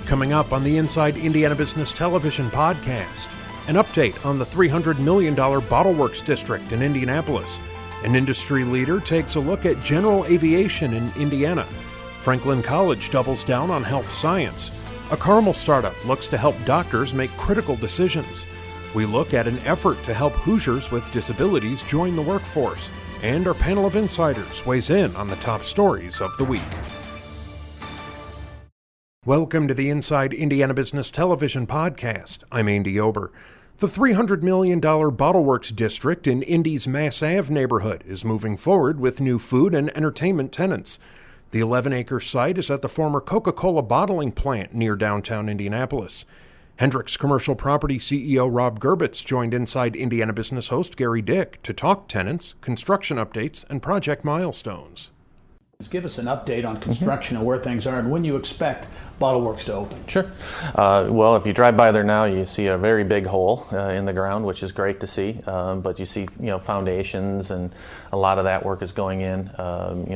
Coming up on the Inside Indiana Business Television podcast, an update on the $300 million Bottleworks District in Indianapolis. An industry leader takes a look at general aviation in Indiana. Franklin College doubles down on health science. A Carmel startup looks to help doctors make critical decisions. We look at an effort to help Hoosiers with disabilities join the workforce. And our panel of insiders weighs in on the top stories of the week. Welcome to the Inside Indiana Business Television podcast. I'm Andy Ober. The $300 million Bottleworks District in Indy's Mass Ave neighborhood is moving forward with new food and entertainment tenants. The 11-acre site is at the former Coca-Cola bottling plant near downtown Indianapolis. Hendricks Commercial Property CEO Rob Gerbitz joined Inside Indiana Business host Gary Dick to talk tenants, construction updates, and project milestones. Give us an update on construction and where things are and when you expect Bottleworks to open. Sure. Well, if you drive by there now, you see a very big hole in the ground, which is great to see. But you see, foundations, and a lot of that work is going in.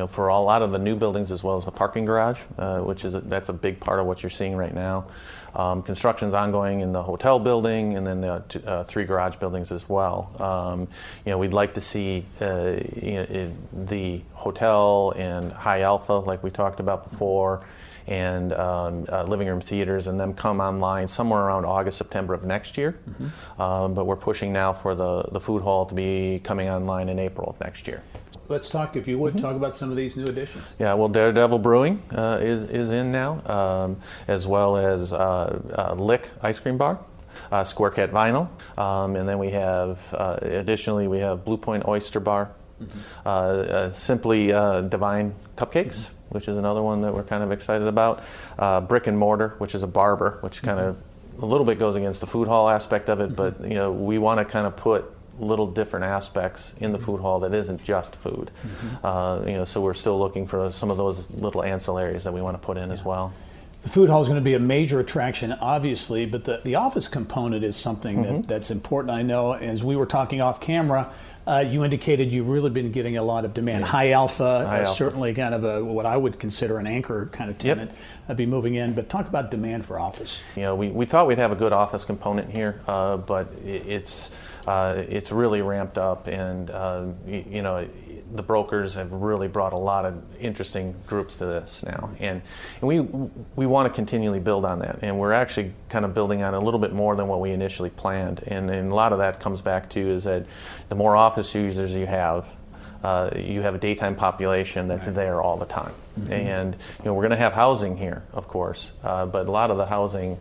For a lot of the new buildings as well as the parking garage, that's a big part of what you're seeing right now. Construction's ongoing in the hotel building and then the 3 garage buildings as well. We'd like to see the hotel and High Alpha, like we talked about before, and living room theaters, and them come online somewhere around August, September of next year. But we're pushing now for the food hall to be coming online in April of next year. Let's talk, if you would, talk about some of these new additions. Yeah, well, Daredevil Brewing is in now, as well as Lick Ice Cream Bar, Square Cat Vinyl, and then we have, additionally, we have Blue Point Oyster Bar, Simply Divine Cupcakes, which is another one that we're kind of excited about, Brick and Mortar, which is a barber, which kind of a little bit goes against the food hall aspect of it, but we want to kind of put little different aspects in the food hall that isn't just food. So we're still looking for some of those little ancillaries that we want to put in as well. The food hall is going to be a major attraction, obviously, but the office component is something that's important. I know, as we were talking off camera, you indicated you've really been getting a lot of demand. Yeah. High Alpha, certainly kind of what I would consider an anchor kind of tenant, be moving in. But talk about demand for office. We thought we'd have a good office component here, but it's really ramped up, and the brokers have really brought a lot of interesting groups to this now, and we want to continually build on that, and we're actually kind of building on a little bit more than what we initially planned, and a lot of that comes back to is that the more office users you have a daytime population that's there all the time, and we're going to have housing here, of course, but a lot of the housing,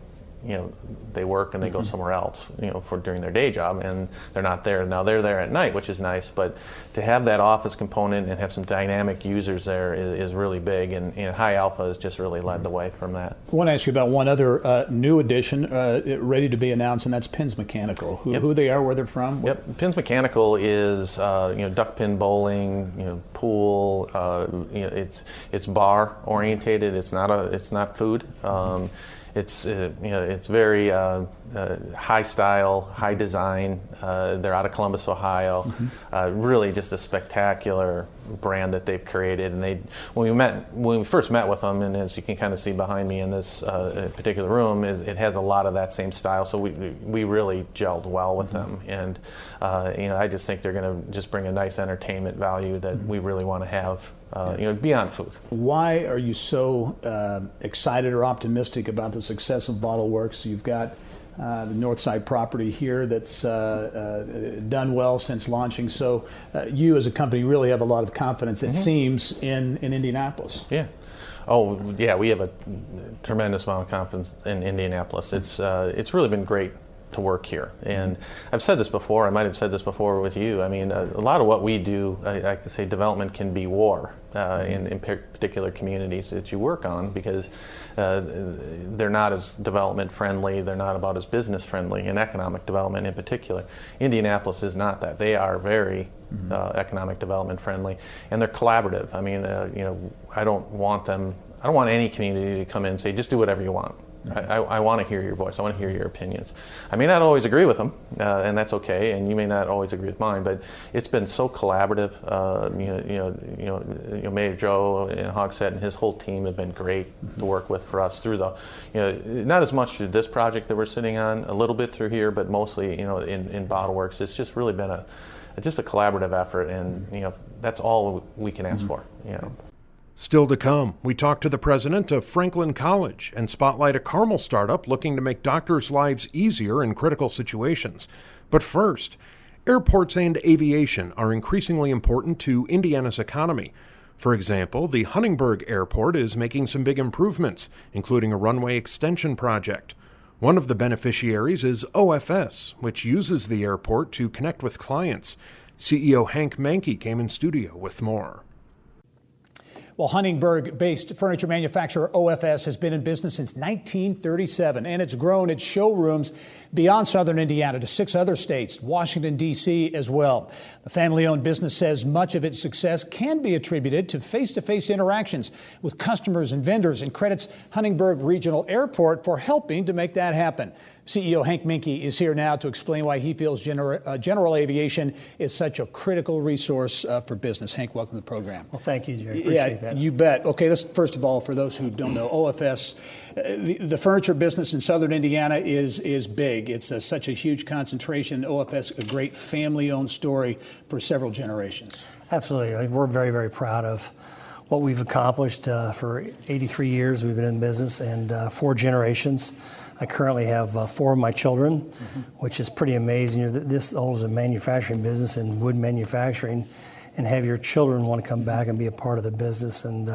they work and they go somewhere else, for during their day job, and they're not there. Now they're there at night, which is nice, but to have that office component and have some dynamic users there is really big, and High Alpha has just really led the way from that. I want to ask you about one other new addition ready to be announced, and that's Pins Mechanical. Who they are, where they're from? Yep, Pins Mechanical is duck pin bowling, pool. It's bar orientated. It's not food. It's very high style, high design. They're out of Columbus, Ohio. Really just a spectacular brand that they've created. And when we first met with them, and as you can kind of see behind me in this particular room, it has a lot of that same style. So we really gelled well with them, and I just think they're going to just bring a nice entertainment value that we really want to have. Beyond food. Why are you so excited or optimistic about the success of Bottleworks? You've got the Northside property here that's done well since launching. So you as a company really have a lot of confidence, it seems, in Indianapolis. Yeah. Oh, yeah, we have a tremendous amount of confidence in Indianapolis. It's really been great to work here, and I've said this before, I might have said this before with you, I mean, a lot of what we do, I could say development can be war in particular communities that you work on, because they're not as development friendly, they're not about as business friendly, and economic development in particular. Indianapolis is not that. They are very economic development friendly, and they're collaborative. I mean, I don't want any community to come in and say, just do whatever you want. I want to hear your voice. I want to hear your opinions. I may not always agree with them, and that's okay. And you may not always agree with mine, but it's been so collaborative. Mayor Joe and Hogsett and his whole team have been great to work with for us through not as much through this project that we're sitting on, a little bit through here, but mostly in Bottleworks. It's just really been a collaborative effort, and that's all we can ask for. Still to come, we talk to the president of Franklin College and spotlight a Carmel startup looking to make doctors' lives easier in critical situations. But first, airports and aviation are increasingly important to Indiana's economy. For example, the Huntingburg Airport is making some big improvements, including a runway extension project. One of the beneficiaries is OFS, which uses the airport to connect with clients. CEO Hank Mankey came in studio with more. Well, Huntingburg-based furniture manufacturer OFS has been in business since 1937, and it's grown its showrooms beyond southern Indiana to 6 other states, Washington, D.C. as well. The family-owned business says much of its success can be attributed to face-to-face interactions with customers and vendors, and credits Huntingburg Regional Airport for helping to make that happen. CEO Hank Mankey is here now to explain why he feels general aviation is such a critical resource for business. Hank, welcome to the program. Well, thank you, Jerry. Appreciate that. You bet. Okay, let's first of all, for those who don't know, OFS, the furniture business in southern Indiana is big. It's such a huge concentration. OFS, a great family-owned story for several generations. Absolutely. We're very, very proud of what we've accomplished. For 83 years we've been in business, and 4 generations. I currently have 4 of my children, which is pretty amazing. This old is a manufacturing business in wood manufacturing, and have your children want to come back and be a part of the business, and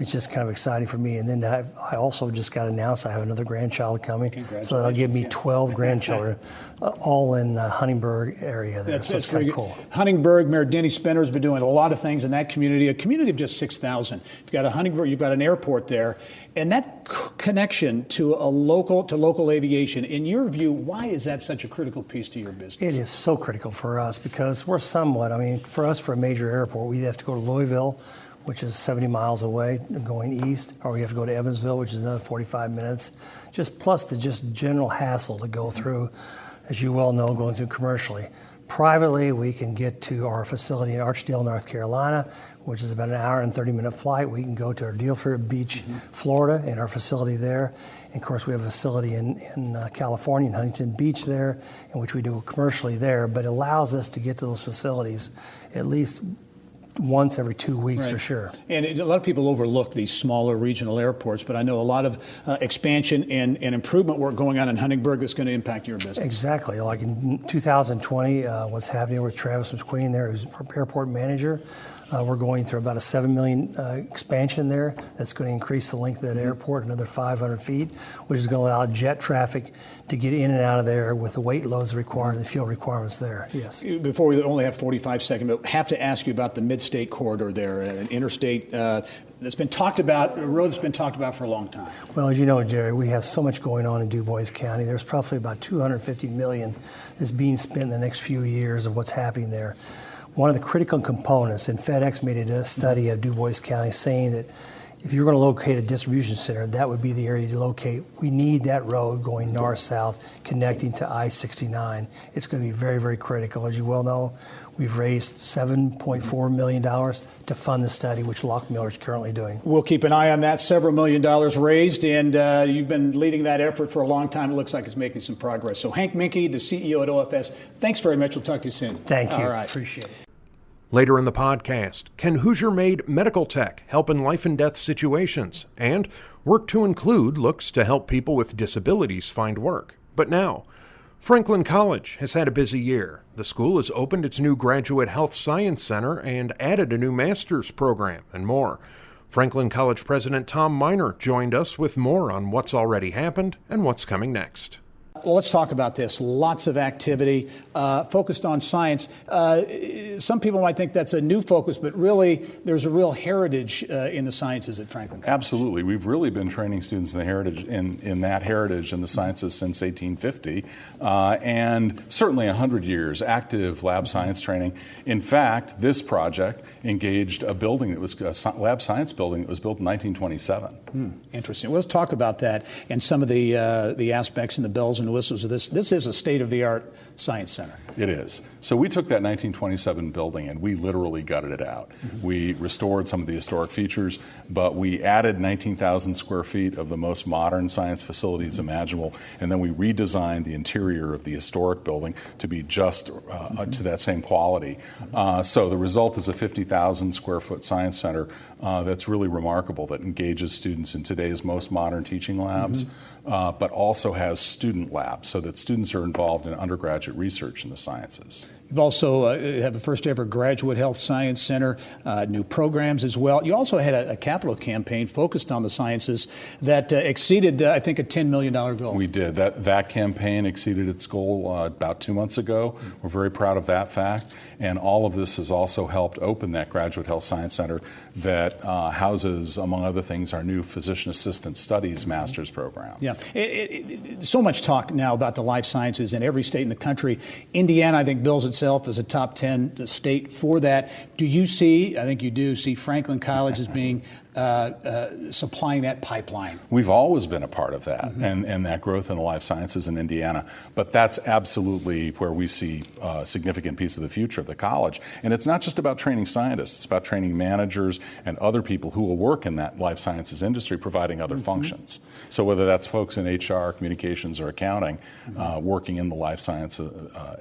it's just kind of exciting for me. And then I also just got announced I have another grandchild coming, so that'll give me 12 grandchildren, all in Huntingburg area there. That's kind very of cool. Huntingburg, Mayor Denny Spender has been doing a lot of things in that community, a community of just 6,000. You've got a Huntingburg, you've got an airport there, and that connection to local aviation, in your view, why is that such a critical piece to your business? It is so critical for us because we're somewhat, for us, for a major airport, we have to go to Louisville, which is 70 miles away going east, or we have to go to Evansville, which is another 45 minutes, plus the general hassle to go through, as you well know, going through commercially. Privately, we can get to our facility in Archdale, North Carolina, which is about an hour and 30-minute flight. We can go to our Dealford Beach, Florida, and our facility there. And of course, we have a facility in California, in Huntington Beach there, in which we do commercially there, but it allows us to get to those facilities at least once every 2 weeks, right, for sure. And a lot of people overlook these smaller regional airports, but I know a lot of expansion and improvement work going on in Huntingburg that's going to impact your business. Exactly. Like in 2020, what's happening with Travis McQueen there, who's airport manager. We're going through about a $7 million expansion there that's going to increase the length of that airport another 500 feet, which is going to allow jet traffic to get in and out of there with the weight loads required and the fuel requirements there. Yes. Before we only have 45 seconds, but have to ask you about the mid-state corridor there, an interstate that's been talked about, a road that's been talked about for a long time. Well, as you know, Jerry, we have so much going on in Du Bois County. There's probably about $250 million that's being spent in the next few years of what's happening there. One of the critical components, and FedEx made a study of Du Bois County saying that if you're going to locate a distribution center, that would be the area to locate. We need that road going north-south, connecting to I-69. It's going to be very, very critical. As you well know, we've raised $7.4 million to fund the study, which Lockmiller is currently doing. We'll keep an eye on that. Several $1 million raised, and you've been leading that effort for a long time. It looks like it's making some progress. So Hank Mankey, the CEO at OFS, thanks very much. We'll talk to you soon. Thank you. All right. Appreciate it. Later in the podcast, can Hoosier-made medical tech help in life and death situations? And Work to Include looks to help people with disabilities find work. But now, Franklin College has had a busy year. The school has opened its new Graduate Health Science Center and added a new master's program and more. Franklin College President Tom Miner joined us with more on what's already happened and what's coming next. Well, let's talk about this. Lots of activity focused on science. Some people might think that's a new focus, but really there's a real heritage in the sciences at Franklin College. Absolutely. We've really been training students in the heritage, in that heritage in the sciences since 1850, and certainly 100 years active lab science training. In fact, this project engaged a building that was a lab science building that was built in 1927. Interesting. Well, let's talk about that and some of the aspects and the bells and whistles of this. This is a state-of-the-art science center. It is. So we took that 1927 building and we literally gutted it out. We restored some of the historic features, but we added 19,000 square feet of the most modern science facilities imaginable, and then we redesigned the interior of the historic building to be just to that same quality. So the result is a 50,000 square foot science center that's really remarkable, that engages students in today's most modern teaching labs, but also has student labs so that students are involved in undergraduate research in the sciences. You've also have a first ever graduate health science center, new programs as well. You also had a capital campaign focused on the sciences that exceeded, I think, a $10 million goal. We did. That campaign exceeded its goal about 2 months ago. We're very proud of that fact. And all of this has also helped open that graduate health science center that houses, among other things, our new physician assistant studies master's program. Yeah. So much talk now about the life sciences in every state in the country. Indiana, I think, bills itself as a top 10 state for that. Do you see, I think you do, see Franklin College as being supplying that pipeline? We've always been a part of that and that growth in the life sciences in Indiana, but that's absolutely where we see a significant piece of the future of the college. And it's not just about training scientists, it's about training managers and other people who will work in that life sciences industry providing other functions. So whether that's folks in HR, communications, or accounting, working in the life science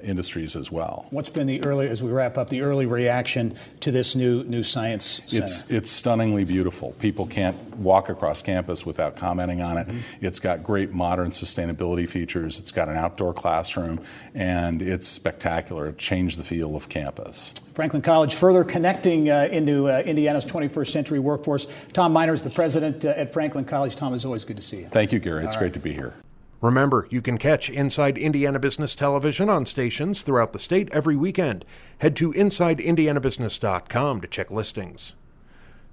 industries as well. What's been the early, as we wrap up, the early reaction to this new science center? It's stunningly beautiful. People can't walk across campus without commenting on it. It's got great modern sustainability features. It's got an outdoor classroom, and it's spectacular. It changed the feel of campus. Franklin College further connecting into Indiana's 21st century workforce. Tom Miners, the president at Franklin College. Tom, it's always good to see you. Thank you, Gary. It's great to be here. Remember, you can catch Inside Indiana Business Television on stations throughout the state every weekend. Head to InsideIndianaBusiness.com to check listings.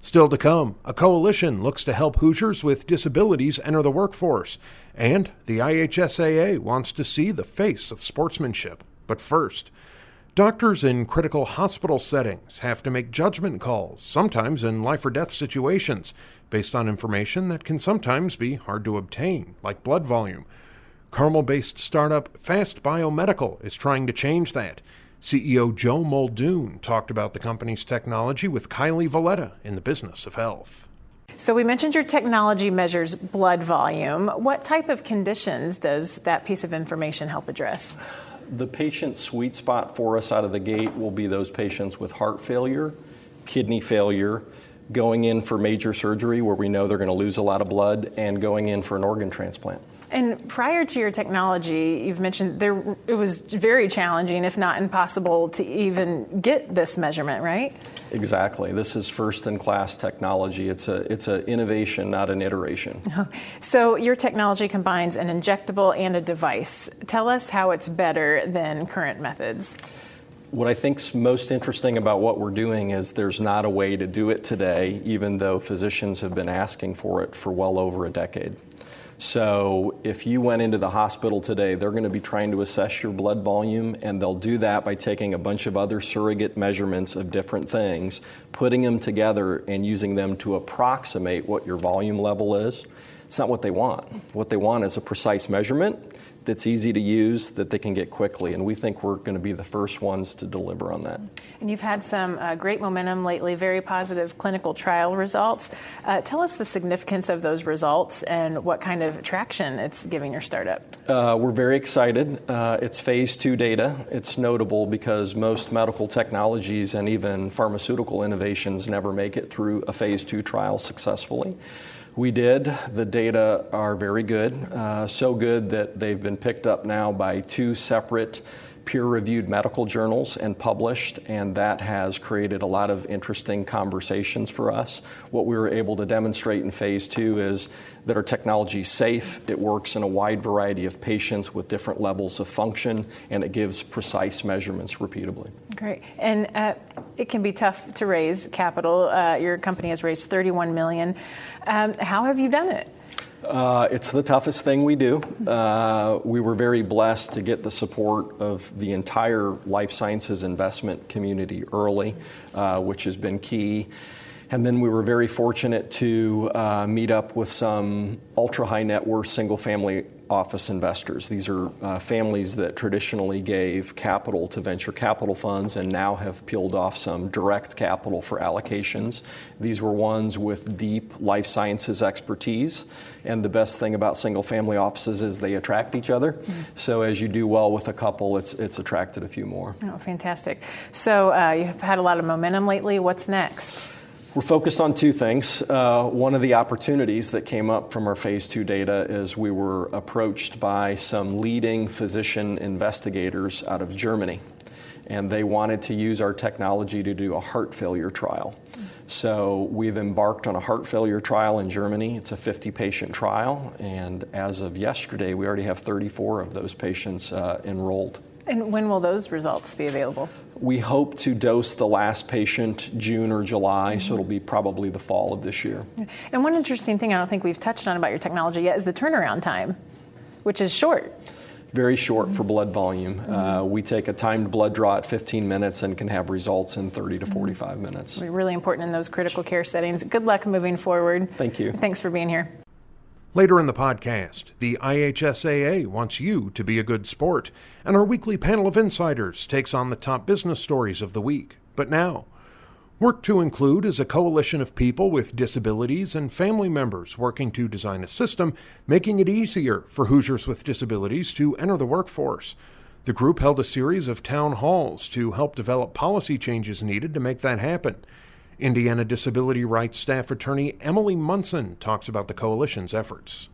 Still to come, a coalition looks to help Hoosiers with disabilities enter the workforce, and the IHSAA wants to see the face of sportsmanship. But first, doctors in critical hospital settings have to make judgment calls, sometimes in life or death situations, based on information that can sometimes be hard to obtain, like blood volume. Carmel-based startup Fast Biomedical is trying to change that. CEO Joe Muldoon talked about the company's technology with Kylie Valletta in the Business of Health. So we mentioned your technology measures blood volume. What type of conditions does that piece of information help address? The patient sweet spot for us out of the gate will be those patients with heart failure, kidney failure, going in for major surgery where we know they're going to lose a lot of blood, and going in for an organ transplant. And prior to your technology, you've mentioned it was very challenging, if not impossible, to even get this measurement, right? Exactly. This is first-in-class technology. It's an innovation, not an iteration. So your technology combines an injectable and a device. Tell us how it's better than current methods. What I think's most interesting about what we're doing is there's not a way to do it today, even though physicians have been asking for it for well over a decade. So if you went into the hospital today, they're going to be trying to assess your blood volume, and they'll do that by taking a bunch of other surrogate measurements of different things, putting them together and using them to approximate what your volume level is. It's not what they want. What they want is a precise measurement that's easy to use, that they can get quickly, and we think we're going to be the first ones to deliver on that. And you've had some great momentum lately, very positive clinical trial results. Tell us the significance of those results and what kind of traction it's giving your startup. We're very excited. It's phase 2 data. It's notable because most medical technologies and even pharmaceutical innovations never make it through a phase 2 trial successfully. We did. The data are very good, so good that they've been picked up now by 2 separate peer-reviewed medical journals and published, and that has created a lot of interesting conversations for us. What we were able to demonstrate in phase 2 is that our technology is safe, it works in a wide variety of patients with different levels of function, and it gives precise measurements repeatably. Great. And it can be tough to raise capital. Your company has raised $31 million. How have you done it? It's the toughest thing we do. We were very blessed to get the support of the entire life sciences investment community early, which has been key. And then we were very fortunate to meet up with some ultra-high net worth single-family office investors. These are families that traditionally gave capital to venture capital funds and now have peeled off some direct capital for allocations. These were ones with deep life sciences expertise. And the best thing about single-family offices is they attract each other. Mm-hmm. So as you do well with a couple, it's attracted a few more. Oh, fantastic. So you've had a lot of momentum lately. What's next? We're focused on two things. One of the opportunities that came up from our phase 2 data is we were approached by some leading physician investigators out of Germany, and they wanted to use our technology to do a heart failure trial. So we've embarked on a heart failure trial in Germany. It's a 50-patient trial, and as of yesterday, we already have 34 of those patients enrolled. And when will those results be available? We hope to dose the last patient June or July, so it'll be probably the fall of this year. And one interesting thing I don't think we've touched on about your technology yet is the turnaround time, which is short. Very short for blood volume. We take a timed blood draw at 15 minutes and can have results in 30 to 45 minutes. Really important in those critical care settings. Good luck moving forward. Thank you. Thanks for being here. Later in the podcast, the IHSAA wants you to be a good sport, and our weekly panel of insiders takes on the top business stories of the week. But now, Work to Include is a coalition of people with disabilities and family members working to design a system making it easier for Hoosiers with disabilities to enter the workforce. The group held a series of town halls to help develop policy changes needed to make that happen. Indiana Disability Rights Staff Attorney Emily Munson talks about the coalition's efforts.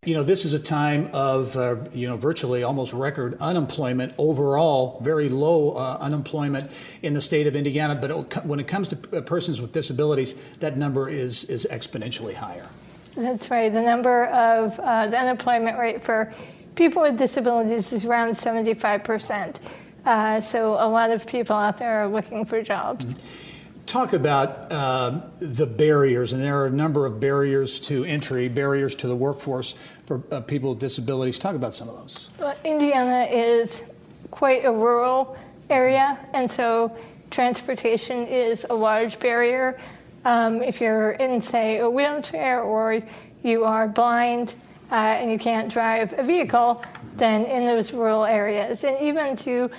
This is a time of, virtually almost record unemployment overall, very low unemployment in the state of Indiana. But when it comes to persons with disabilities, that number is exponentially higher. That's right. The number of the unemployment rate for people with disabilities is around 75%. So a lot of people out there are looking for jobs. Mm-hmm. Talk about the barriers, and there are a number of barriers to entry, barriers to the workforce for people with disabilities. Talk about some of those. Well, Indiana is quite a rural area, and so transportation is a large barrier. If you're in, say, a wheelchair or you are blind and you can't drive a vehicle, then in those rural areas, and even to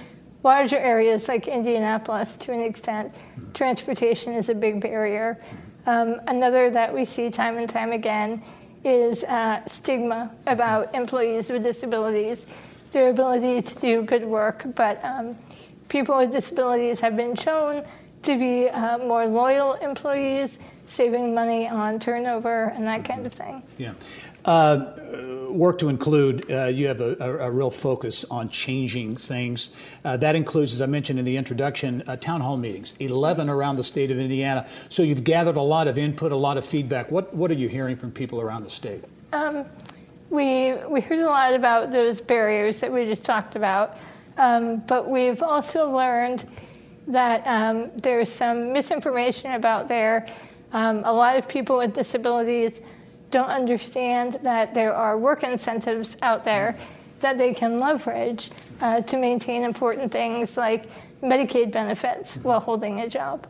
larger areas like Indianapolis to an extent, transportation is a big barrier. Another that we see time and time again is stigma about employees with disabilities, their ability to do good work, but people with disabilities have been shown to be more loyal employees, saving money on turnover and that kind of thing. Yeah. Work to Include, you have a real focus on changing things. That includes, as I mentioned in the introduction, town hall meetings, 11 around the state of Indiana. So you've gathered a lot of input, a lot of feedback. What are you hearing from people around the state? We heard a lot about those barriers that we just talked about, but we've also learned that there's some misinformation about there. A lot of people with disabilities don't understand that there are work incentives out there that they can leverage to maintain important things like Medicaid benefits while holding a job.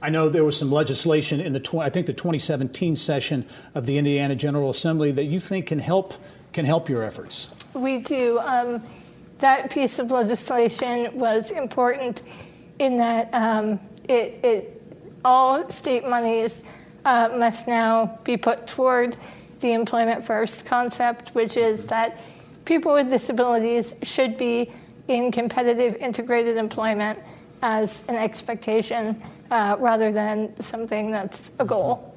I know there was some legislation in the 2017 session of the Indiana General Assembly that you think can help your efforts. We do. That piece of legislation was important in that all state monies must now be put toward the employment first concept, which is that people with disabilities should be in competitive integrated employment as an expectation rather than something that's a goal.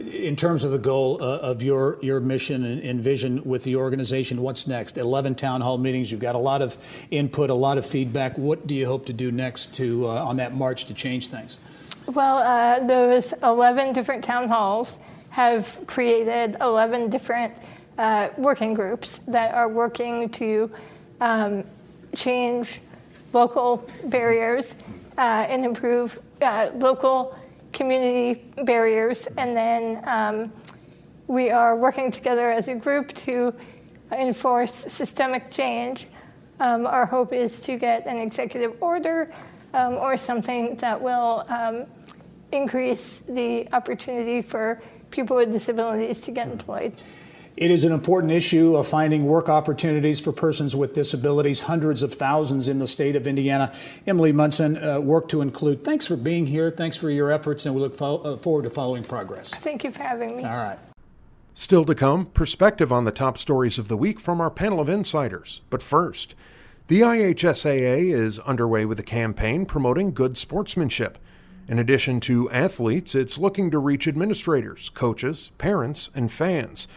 In terms of the goal of your mission and vision with the organization, what's next? 11 town hall meetings. You've got a lot of input, a lot of feedback. What do you hope to do next to on that march to change things? Well, those 11 different town halls have created 11 different working groups that are working to change local barriers and improve local community barriers. And then we are working together as a group to enforce systemic change. Our hope is to get an executive order or something that will increase the opportunity for people with disabilities to get employed. It is an important issue of finding work opportunities for persons with disabilities, hundreds of thousands in the state of Indiana. Emily Munson, work to include. Thanks for being here. Thanks for your efforts, and we look forward to following progress. Thank you for having me. All right. Still to come, perspective on the top stories of the week from our panel of insiders. But first, the IHSAA is underway with a campaign promoting good sportsmanship. In addition to athletes, it's looking to reach administrators, coaches, parents, and fans.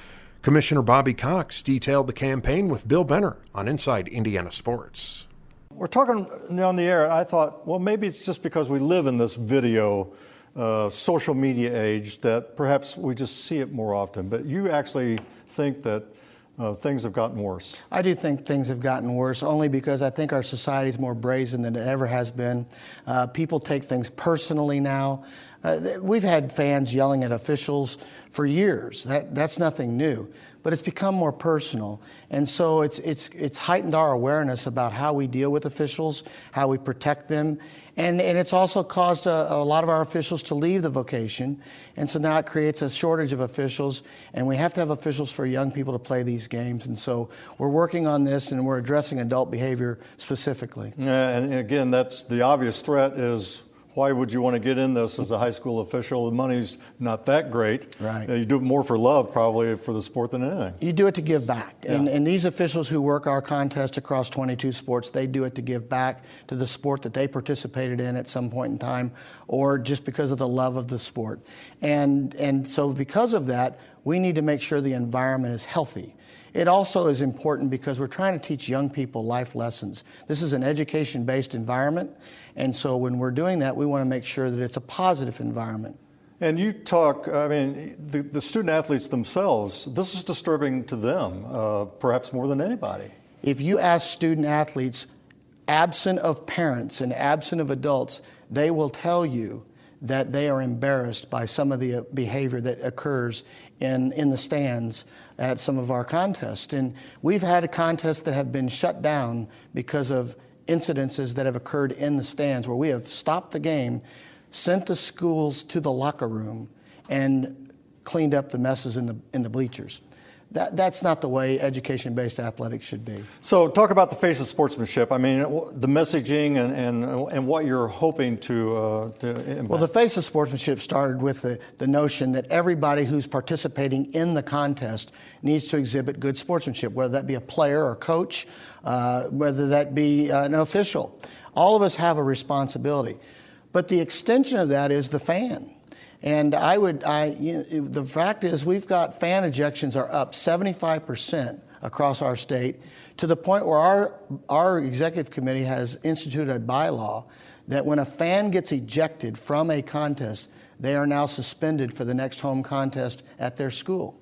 Commissioner Bobby Cox detailed the campaign with Bill Benner on Inside Indiana Sports. We're talking on the air. I thought, well, maybe it's just because we live in this video, social media age that perhaps we just see it more often. But you actually think that things have gotten worse. I do think things have gotten worse, only because I think our society is more brazen than it ever has been. People take things personally now. We've had fans yelling at officials for years. That's nothing new, but it's become more personal. And so it's heightened our awareness about how we deal with officials, how we protect them. And it's also caused a lot of our officials to leave the vocation. And so now it creates a shortage of officials, and we have to have officials for young people to play these games. And so we're working on this, and we're addressing adult behavior specifically. Yeah, and again, that's the obvious threat is, why would you want to get in this as a high school official? The money's not that great. Right. You do it more for love, probably, for the sport than anything. You do it to give back. Yeah. And these officials who work our contest across 22 sports, they do it to give back to the sport that they participated in at some point in time, or just because of the love of the sport. And so because of that, we need to make sure the environment is healthy. It also is important because we're trying to teach young people life lessons. This is an education-based environment, and so when we're doing that, we want to make sure that it's a positive environment. And you talk, I mean, the student athletes themselves, this is disturbing to them, perhaps more than anybody. If you ask student athletes, absent of parents and absent of adults, they will tell you that they are embarrassed by some of the behavior that occurs in the stands at some of our contests. And we've had contests that have been shut down because of incidences that have occurred in the stands, where we have stopped the game, sent the schools to the locker room, and cleaned up the messes in the bleachers. That's not the way education-based athletics should be. So talk about the face of sportsmanship. I mean, the messaging and what you're hoping to impact. Well, the face of sportsmanship started with the notion that everybody who's participating in the contest needs to exhibit good sportsmanship, whether that be a player or coach, whether that be an official. All of us have a responsibility. But the extension of that is the fan. And the fact is, we've got fan ejections are up 75% across our state, to the point where our executive committee has instituted a bylaw that when a fan gets ejected from a contest, they are now suspended for the next home contest at their school.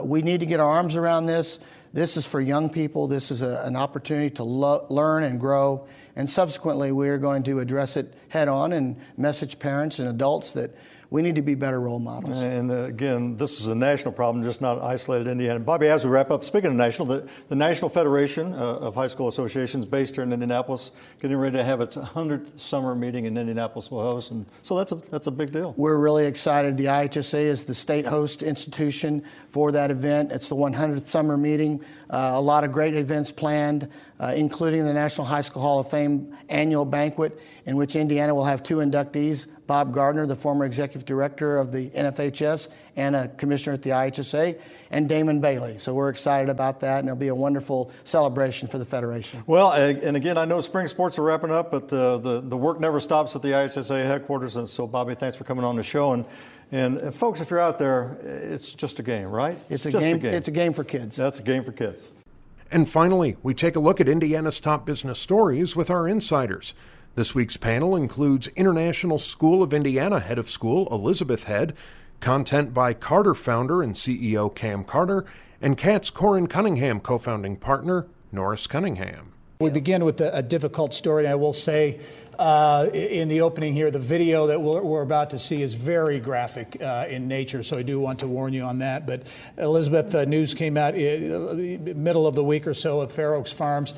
We need to get our arms around this. This is for young people. This is an opportunity to learn and grow. And subsequently, we are going to address it head on and message parents and adults that we need to be better role models. And again, this is a national problem, just not isolated in Indiana. Bobby, as we wrap up, speaking of national, the National Federation of High School Associations based here in Indianapolis, getting ready to have its 100th summer meeting in Indianapolis will host. And so that's a big deal. We're really excited. The IHSAA is the state host institution for that event. It's the 100th summer meeting. A lot of great events planned, including the National High School Hall of Fame annual banquet, in which Indiana will have 2 inductees, Bob Gardner, the former executive director of the NFHS and a commissioner at the IHSAA, and Damon Bailey. So we're excited about that, and it'll be a wonderful celebration for the Federation. Well, and again, I know spring sports are wrapping up, but the work never stops at the IHSAA headquarters. And so, Bobby, thanks for coming on the show. And And folks, if you're out there, it's just a game, right? It's a just game. It's a game for kids. That's a game for kids. And finally, we take a look at Indiana's top business stories with our insiders. This week's panel includes International School of Indiana Head of School Elizabeth Head, content by Carter founder and CEO Cam Carter, and CAT's Corin Cunningham co-founding partner Norris Cunningham. We begin with a difficult story, and I will say in the opening here, the video that we're about to see is very graphic in nature, so I do want to warn you on that. But Elizabeth, news came out middle of the week or so at Fair Oaks Farms,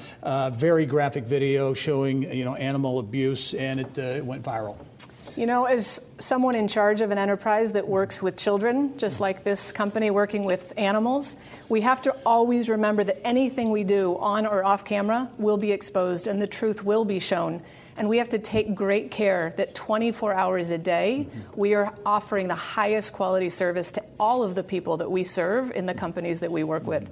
very graphic video showing animal abuse, and it went viral. As someone in charge of an enterprise that works with children, just like this company working with animals, we have to always remember that anything we do on or off camera will be exposed and the truth will be shown. And we have to take great care that 24 hours a day, we are offering the highest quality service to all of the people that we serve in the companies that we work with.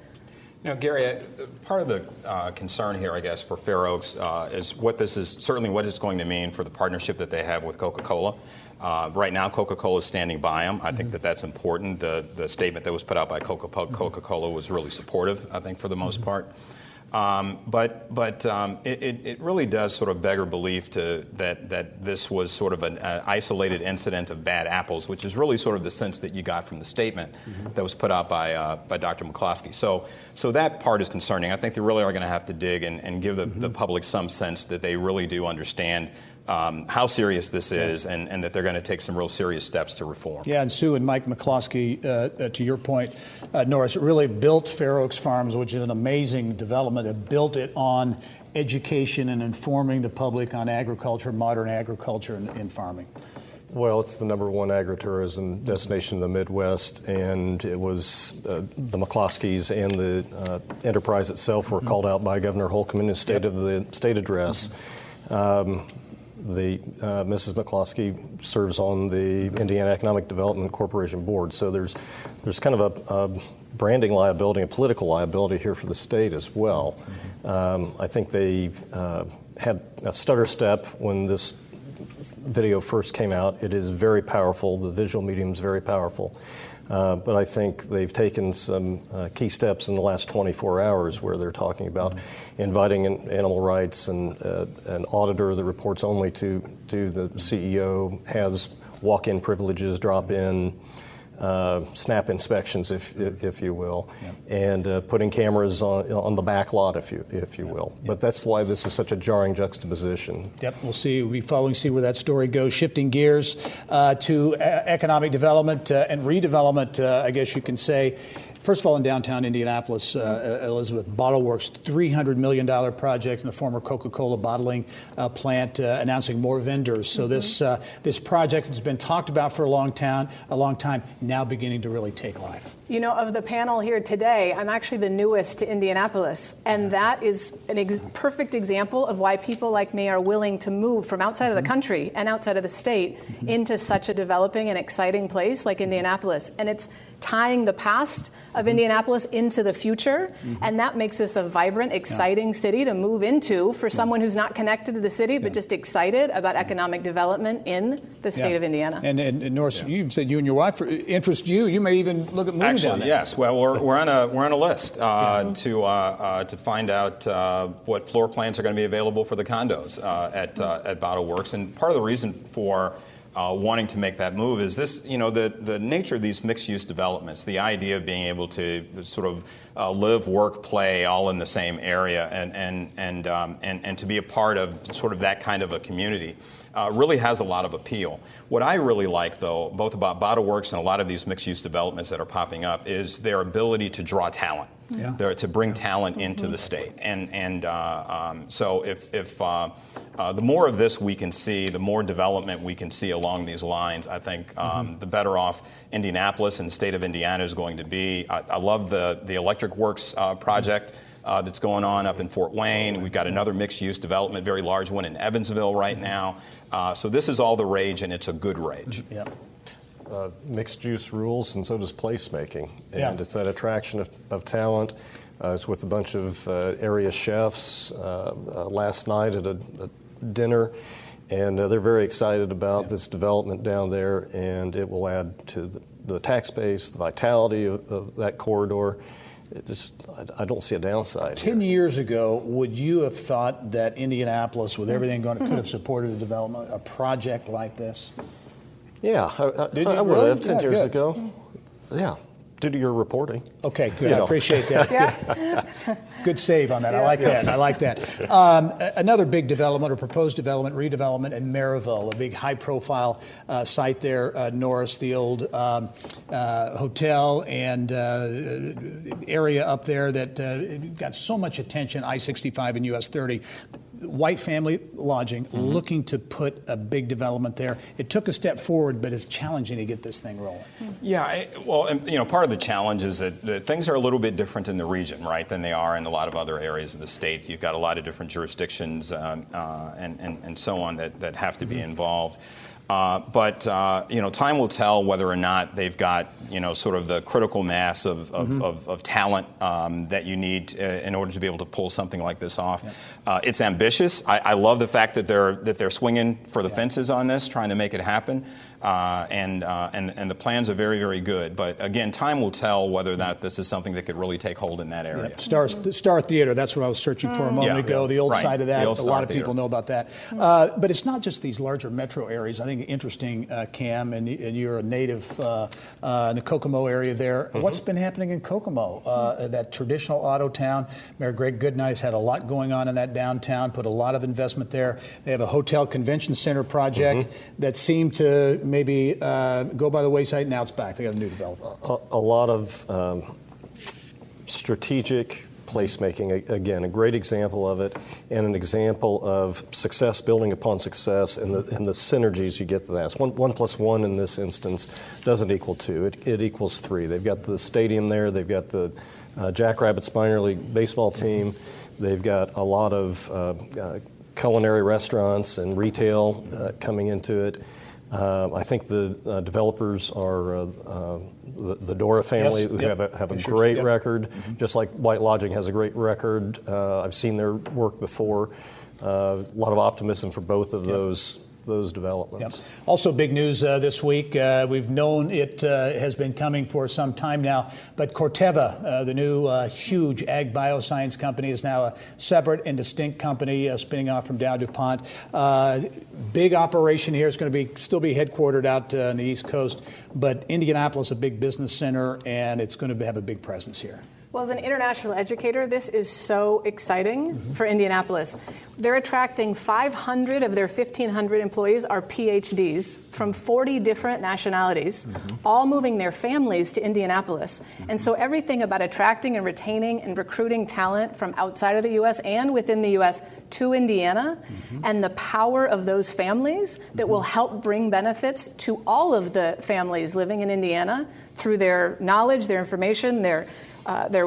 Gary, part of the concern here, I guess, for Fair Oaks is what it's going to mean for the partnership that they have with Coca-Cola. Right now, Coca-Cola is standing by them. I think that's important. The statement that was put out by Coca-Cola was really supportive, I think, for the most part. But it really does sort of beggar belief that this was sort of an isolated incident of bad apples, which is really sort of the sense that you got from the statement that was put out by Dr. McCloskey. So that part is concerning. I think they really are going to have to dig and give the public some sense that they really do understand how serious this is and that they're going to take some real serious steps to reform. Yeah, and Sue and Mike McCloskey, to your point, Norris, really built Fair Oaks Farms, which is an amazing development. It built it on education and informing the public on agriculture, modern agriculture and farming. Well, it's the number one agritourism destination in the Midwest, and it was the McCloskeys and the enterprise itself were called out by Governor Holcomb in his State of the State address. Mrs. McCloskey serves on the Indiana Economic Development Corporation Board, so there's kind of a branding liability and political liability here for the state as well. I think they had a stutter step when this video first came out. It is very powerful. The visual medium is very powerful. But I think they've taken some key steps in the last 24 hours where they're talking about inviting animal rights and an auditor that reports only to the CEO, has walk-in privileges, drop-in snap inspections, if you will, and putting cameras on the back lot, if you will. But that's why this is such a jarring juxtaposition. Yep, we'll be following, see where that story goes. Shifting gears to economic development and redevelopment, I guess you can say. First of all, in downtown Indianapolis, Elizabeth, Bottleworks, $300 million project in the former Coca-Cola bottling plant, announcing more vendors. So this project has been talked about for a long time, now beginning to really take life. Of the panel here today, I'm actually the newest to Indianapolis, and that is a perfect example of why people like me are willing to move from outside of the country and outside of the state into such a developing and exciting place like Indianapolis. And it's tying the past of Indianapolis into the future, and that makes this a vibrant, exciting city to move into for someone who's not connected to the city, but just excited about economic development in the state of Indiana. And Norris, you've said you and your wife interest you. You may even look at moving down there. Yes. Well, we're on a list to find out what floor plans are going to be available for the condos at Bottleworks, and part of the reason for wanting to make that move is this, the nature of these mixed-use developments, the idea of being able to sort of live, work, play all in the same area and to be a part of sort of that kind of a community really has a lot of appeal. What I really like, though, both about Bottleworks and a lot of these mixed-use developments that are popping up, is their ability to draw talent. To bring talent into the state, so if the more of this we can see, the more development we can see along these lines, I think the better off Indianapolis and the state of Indiana is going to be. I love the Electric Works project that's going on up in Fort Wayne. We've got another mixed-use development, very large one in Evansville right now. So this is all the rage, and it's a good rage. Mixed use rules, and so does placemaking. And it's that attraction of talent. It's with a bunch of area chefs last night at a dinner. And they're very excited about this development down there, and it will add to the tax base, the vitality of that corridor. I don't see a downside. 10 years ago, would you have thought that Indianapolis, with everything going, could have supported a development, a project like this? Yeah, I would have 10 years ago. Yeah, due to your reporting. Okay, good. I appreciate that. Good save on that. I like that. I like that. Another big development or proposed development, redevelopment in Maryville, a big high-profile site there, Norris, the old hotel and area up there that got so much attention, I-65 and US 30. White family lodging, looking to put a big development there. It took a step forward, but it's challenging to get this thing rolling. Yeah, part of the challenge is that things are a little bit different in the region, right, than they are in a lot of other areas of the state. You've got a lot of different jurisdictions and so on that have to be involved. But time will tell whether or not they've got, sort of the critical mass of talent that you need in order to be able to pull something like this off. It's ambitious. I love the fact that they're swinging for the fences on this, trying to make it happen. And the plans are very, very good. But again, time will tell whether or not this is something that could really take hold in that area. Star Theater, that's what I was searching for a moment ago, the old side of that. A lot of people know about that. But it's not just these larger metro areas. I think interesting, Cam, and you're a native in the Kokomo area there. What's been happening in Kokomo, that traditional auto town? Mayor Greg Goodnight's had a lot going on in that downtown, put a lot of investment there. They have a hotel convention center project that seemed to maybe go by the wayside. Now it's back. They got a new development. A lot of strategic placemaking, again, a great example of it, and an example of success building upon success and the synergies you get to that. 1 + 1 in this instance doesn't equal 2. It equals 3. They've got the stadium there. They've got the Jackrabbits minor league baseball team. They've got a lot of culinary restaurants and retail coming into it. I think the developers are the Dora family, who have a great record, just like White Lodging has a great record. I've seen their work before. A lot of optimism for both of those developments. Also big news this week. We've known it has been coming for some time now, but Corteva, the new huge ag bioscience company, is now a separate and distinct company spinning off from Dow DuPont. Big operation here. It's going to still be headquartered out on the East Coast, but Indianapolis, a big business center, and it's going to have a big presence here. Well, as an international educator, this is so exciting for Indianapolis. They're attracting 500 of their 1,500 employees are PhDs from 40 different nationalities, all moving their families to Indianapolis. And so everything about attracting and retaining and recruiting talent from outside of the U.S. and within the U.S. to Indiana, and the power of those families that will help bring benefits to all of the families living in Indiana through their knowledge, their information, their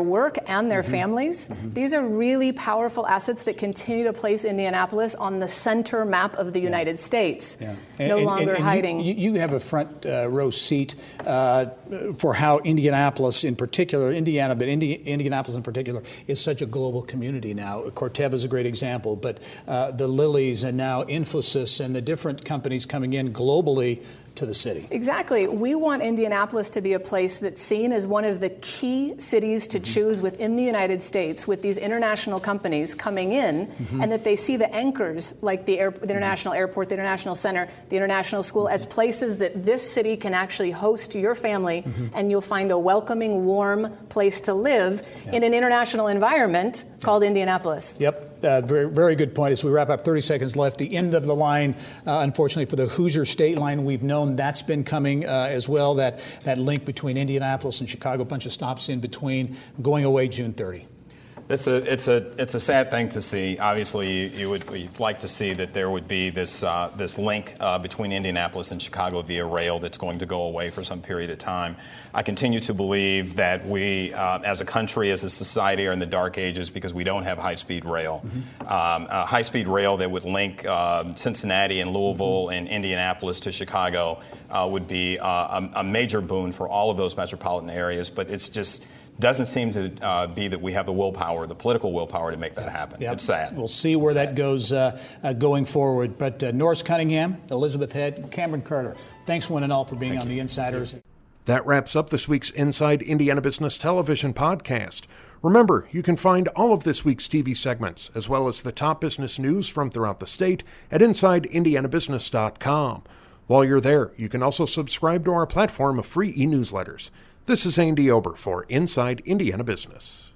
work, and their families. These are really powerful assets that continue to place Indianapolis on the center map of the United States, no longer hiding. You have a front row seat for how Indianapolis in particular, Indiana, but Indianapolis in particular, is such a global community now. Corteva is a great example, but the Lillies and now Infosys and the different companies coming in globally to the city. Exactly. We want Indianapolis to be a place that's seen as one of the key cities to choose within the United States with these international companies coming in, and that they see the anchors like the International Airport, the International Center, the International School as places that this city can actually host your family, and you'll find a welcoming, warm place to live in an international environment called Indianapolis. Yep. Very, very good point. As we wrap up, 30 seconds left. The end of the line, unfortunately, for the Hoosier state line, we've known that's been coming as well. That link between Indianapolis and Chicago, a bunch of stops in between, going away June 30. It's a sad thing to see. Obviously, you'd like to see that there would be this link between Indianapolis and Chicago via rail that's going to go away for some period of time. I continue to believe that we, as a country, as a society, are in the dark ages because we don't have high-speed rail. High-speed rail that would link Cincinnati and Louisville and Indianapolis to Chicago would be a major boon for all of those metropolitan areas. But it's just doesn't seem to be that we have the willpower, the political willpower to make that happen. Yep. It's sad. We'll see where that goes going forward. But Norris Cunningham, Elizabeth Head, Cameron Carter, thanks one and all for being on the Insiders. That wraps up this week's Inside Indiana Business Television podcast. Remember, you can find all of this week's TV segments, as well as the top business news from throughout the state, at InsideIndianaBusiness.com. While you're there, you can also subscribe to our platform of free e-newsletters. This is Andy Ober for Inside Indiana Business.